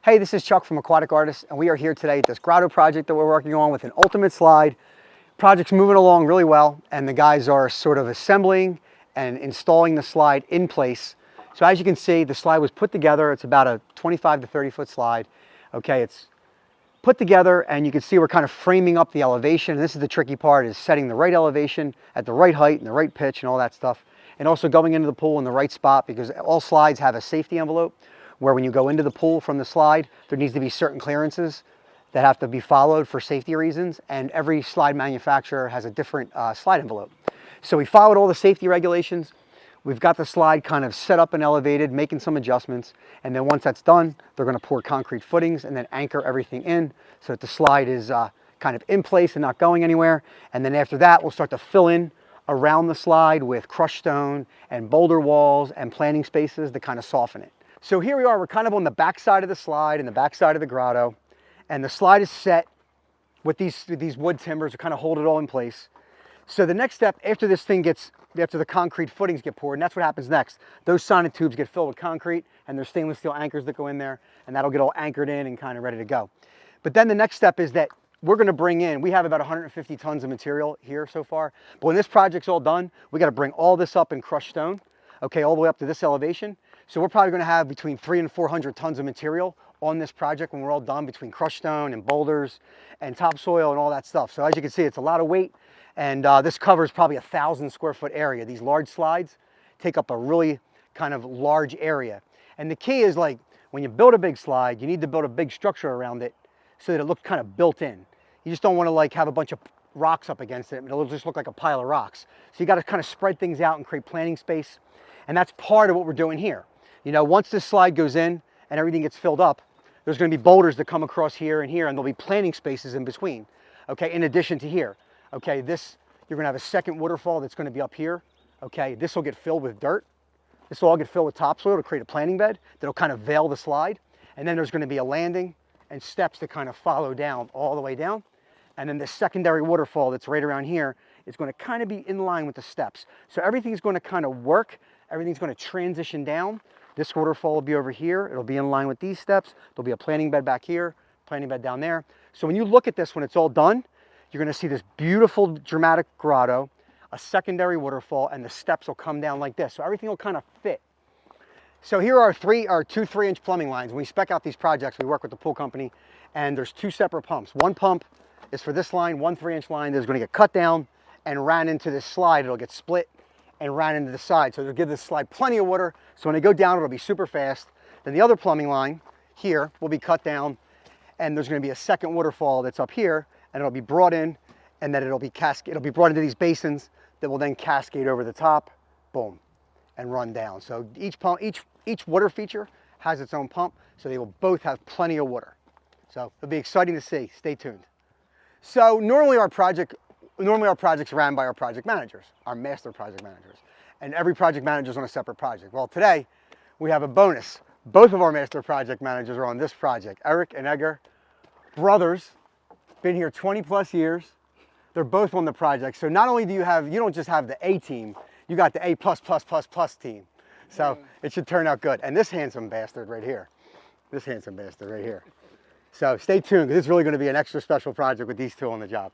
Hey, this is Chuck from Aquatic Artists, and we are here today at this Grotto project that we're working on with an ultimate slide. Project's moving along really well, and the guys are sort of assembling and installing the slide in place. So as you can see, the slide was put together. It's about a 25 to 30 foot slide. Okay, it's put together, and you can see we're kind of framing up the elevation. And this is the tricky part, is setting the right elevation at the right height and the right pitch and all that stuff. And also going into the pool in the right spot, because all slides have a safety envelope where when you go into the pool from the slide, there needs to be certain clearances that have to be followed for safety reasons, and every slide manufacturer has a different slide envelope. So we followed all the safety regulations. We've got the slide kind of set up and elevated, making some adjustments, and then once that's done, they're going to pour concrete footings and then anchor everything in so that the slide is kind of in place and not going anywhere. And then after that, we'll start to fill in around the slide with crushed stone and boulder walls and planting spaces to kind of soften it. So here we are, we're kind of on the back side of the slide and the back side of the grotto, and the slide is set with these wood timbers to kind of hold it all in place. So the next step, after the concrete footings get poured, and that's what happens next, those sonotubes get filled with concrete, and there's stainless steel anchors that go in there, and that'll get all anchored in and kind of ready to go. But then the next step is that we're going to bring in, we have about 150 tons of material here so far, but when this project's all done, we got to bring all this up in crushed stone, okay, all the way up to this elevation. So we're probably going to have between 300 and 400 tons of material on this project when we're all done, between crushed stone and boulders and topsoil and all that stuff. So as you can see, it's a lot of weight, and this covers probably 1,000 square foot area. These large slides take up a really kind of large area. And the key is, like, when you build a big slide, you need to build a big structure around it so that it looks kind of built in. You just don't want to like have a bunch of rocks up against it. It'll just look like a pile of rocks. So you got to kind of spread things out and create planting space. And that's part of what we're doing here. You know, once this slide goes in and everything gets filled up, there's going to be boulders that come across here and here, and there'll be planting spaces in between, okay, in addition to here. Okay, you're going to have a second waterfall that's going to be up here. Okay, this will get filled with dirt. This will all get filled with topsoil to create a planting bed that'll kind of veil the slide. And then there's going to be a landing and steps to kind of follow down all the way down. And then the secondary waterfall that's right around here is going to kind of be in line with the steps. So everything's going to kind of work. Everything's going to transition down. This waterfall will be over here. It'll be in line with these steps. There'll be a planting bed back here, planting bed down there. So when you look at this, when it's all done, you're going to see this beautiful, dramatic grotto, a secondary waterfall, and the steps will come down like this. So everything will kind of fit. So here are two 3-inch plumbing lines. When we spec out these projects, we work with the pool company, and there's two separate pumps. One pump is for this line, one 3-inch line that is going to get cut down and ran into this slide. It'll get split and ran into the side. So it'll give this slide plenty of water. So when they go down, it'll be super fast. Then the other plumbing line here will be cut down, and there's going to be a second waterfall that's up here, and it'll be brought in, and then it'll be brought into these basins that will then cascade over the top, boom, and run down. So each water feature has its own pump, so they will both have plenty of water. So it'll be exciting to see. Stay tuned. So normally our projects ran by our project managers, our master project managers, and every project manager is on a separate project. Well, today we have a bonus. Both of our master project managers are on this project. Eric and Edgar, brothers, been here 20 plus years. They're both on the project. So not only you don't just have the A team, you got the A++++ team. So it should turn out good. And this handsome bastard right here, so stay tuned, because it's really going to be an extra special project with these two on the job.